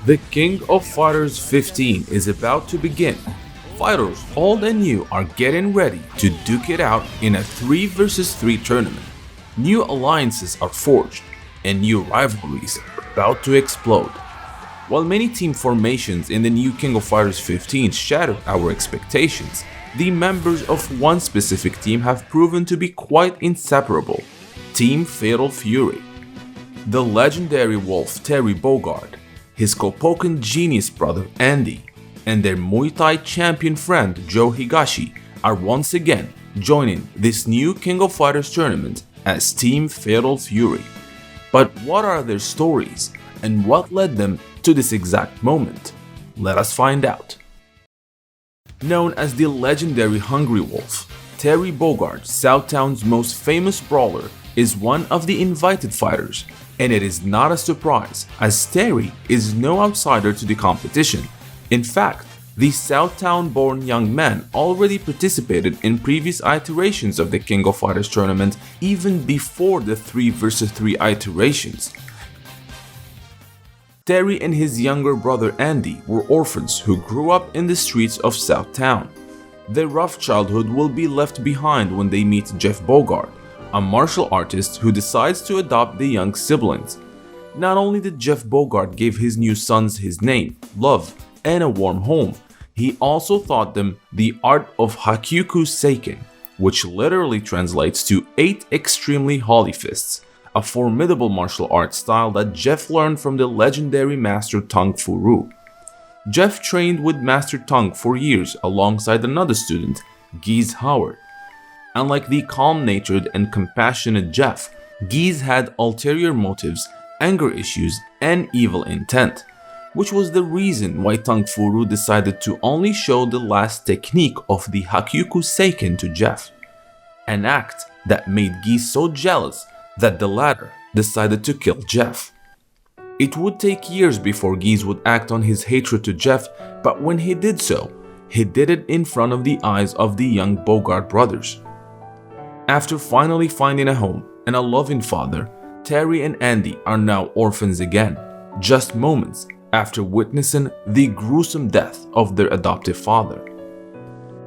The King of Fighters 15 is about to begin. Fighters old and new are getting ready to duke it out in a 3 vs 3 tournament. New alliances are forged, and new rivalries are about to explode. While many team formations in the new King of Fighters 15 shattered our expectations, the members of one specific team have proven to be quite inseparable: Team Fatal Fury. The legendary wolf Terry Bogard, his Kopoken genius brother Andy, and their Muay Thai champion friend Joe Higashi are once again joining this new King of Fighters tournament as Team Fatal Fury. But what are their stories, and what led them to this exact moment? Let us find out. Known as the legendary Hungry Wolf, Terry Bogard, Southtown's most famous brawler, is one of the invited fighters, and it is not a surprise as Terry is no outsider to the competition. In fact, the Southtown-born young man already participated in previous iterations of the King of Fighters tournament even before the 3 vs 3 iterations. Terry and his younger brother Andy were orphans who grew up in the streets of Southtown. Their rough childhood will be left behind when they meet Jeff Bogard, a martial artist who decides to adopt the young siblings. Not only did Jeff Bogard give his new sons his name, love, and a warm home, he also taught them the art of Hakyuku Seiken, which literally translates to 8 extremely holy fists, a formidable martial arts style that Jeff learned from the legendary Master Tung Fu Ru. Jeff trained with Master Tung for years alongside another student, Geese Howard. Unlike the calm-natured and compassionate Jeff, Geese had ulterior motives, anger issues, and evil intent, which was the reason why Tung Fu Ru decided to only show the last technique of the Hakyuku Seiken to Jeff, an act that made Geese so jealous that the latter decided to kill Jeff. It would take years before Geese would act on his hatred to Jeff, but when he did so, he did it in front of the eyes of the young Bogard brothers. After finally finding a home and a loving father, Terry and Andy are now orphans again, just moments after witnessing the gruesome death of their adoptive father.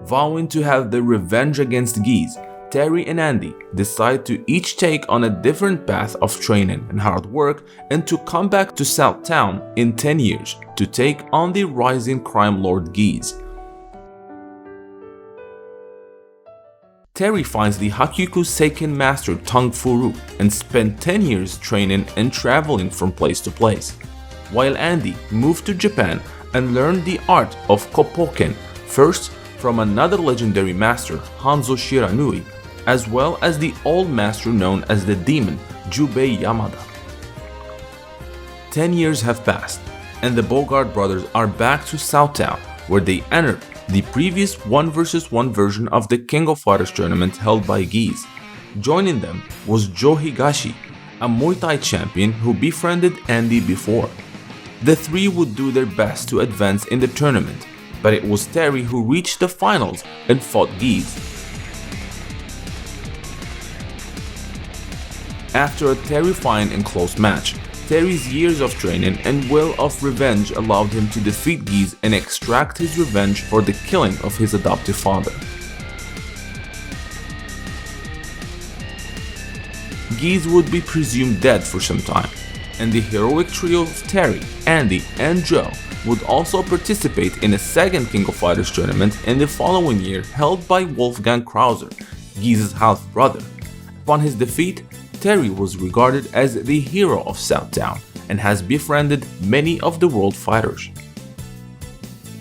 Vowing to have their revenge against Geese, Terry and Andy decide to each take on a different path of training and hard work and to come back to Southtown in 10 years to take on the rising crime lord Geese. Terry finds the Hakyuku Seiken master Tung Fu Ru and spent 10 years training and traveling from place to place, while Andy moved to Japan and learned the art of Kopoken, first from another legendary master, Hanzo Shiranui, as well as the old master known as the demon, Jubei Yamada. 10 years have passed, and the Bogard brothers are back to Southtown, where they entered the previous 1 vs 1 version of the King of Fighters tournament held by Geese. Joining them was Joe Higashi, a Muay Thai champion who befriended Andy before. The three would do their best to advance in the tournament, but it was Terry who reached the finals and fought Geese. After a terrifying and close match, Terry's years of training and will of revenge allowed him to defeat Geese and extract his revenge for the killing of his adoptive father. Geese would be presumed dead for some time, and the heroic trio of Terry, Andy, and Joe would also participate in a second King of Fighters tournament in the following year held by Wolfgang Krauser, Geese's half-brother. Upon his defeat, Terry was regarded as the hero of Southtown and has befriended many of the world fighters.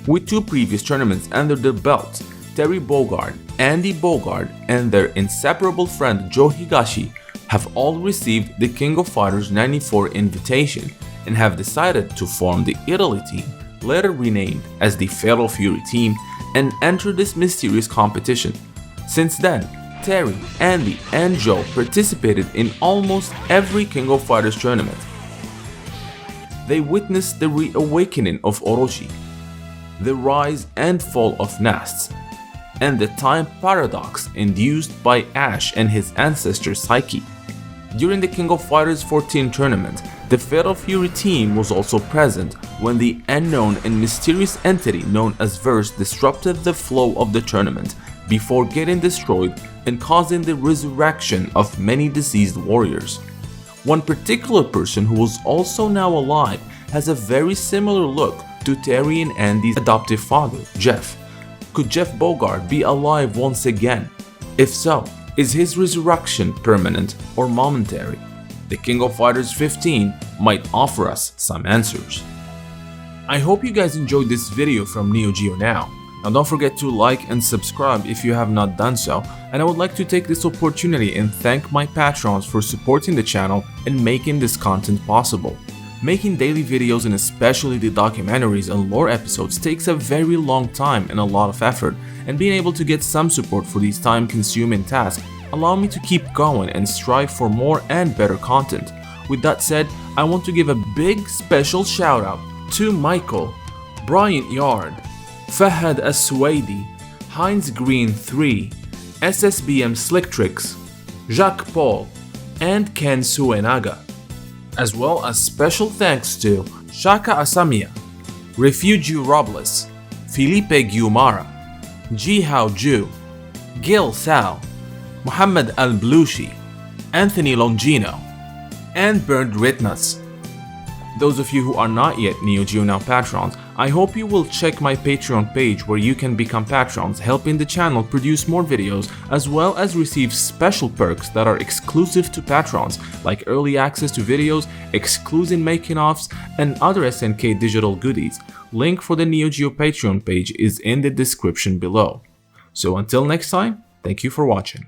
With 2 previous tournaments under their belts, Terry Bogard, Andy Bogard, and their inseparable friend Joe Higashi have all received the King of Fighters 94 invitation and have decided to form the Italy team, later renamed as the Fatal Fury team, and enter this mysterious competition. Since then, Terry, Andy, and Joe participated in almost every King of Fighters tournament. They witnessed the reawakening of Orochi, the rise and fall of Nasts, and the time paradox induced by Ash and his ancestor Psyche. During the King of Fighters 14 tournament, The Fatal Fury team was also present when the unknown and mysterious entity known as Verse disrupted the flow of the tournament before getting destroyed and causing the resurrection of many deceased warriors. One particular person who was also now alive has a very similar look to Terry and Andy's adoptive father, Jeff. Could Jeff Bogard be alive once again? If so, is his resurrection permanent or momentary? The King of Fighters 15 might offer us some answers. I hope you guys enjoyed this video from Neo Geo Now. Now don't forget to like and subscribe if you have not done so, and I would like to take this opportunity and thank my patrons for supporting the channel and making this content possible. Making daily videos and especially the documentaries and lore episodes takes a very long time and a lot of effort, and being able to get some support for these time-consuming tasks allow me to keep going and strive for more and better content. With that said, I want to give a big special shout out to Michael, Bryant Yard, Fahad Aswaidi, Heinz Green 3, SSBM Slick Tricks, Jacques Paul, and Ken Suenaga. As well as special thanks to Shaka Asamiya, Refugio Robles, Felipe Guimara, Jihao Ju, Gil Sal, Muhammad Al-Blushi, Anthony Longino, and Bernd Ritnas. Those of you who are not yet Neo Geo Now patrons, I hope you will check my Patreon page where you can become patrons, helping the channel produce more videos as well as receive special perks that are exclusive to patrons, like early access to videos, exclusive making-offs, and other SNK digital goodies. Link for the Neo Geo Patreon page is in the description below. So until next time, thank you for watching.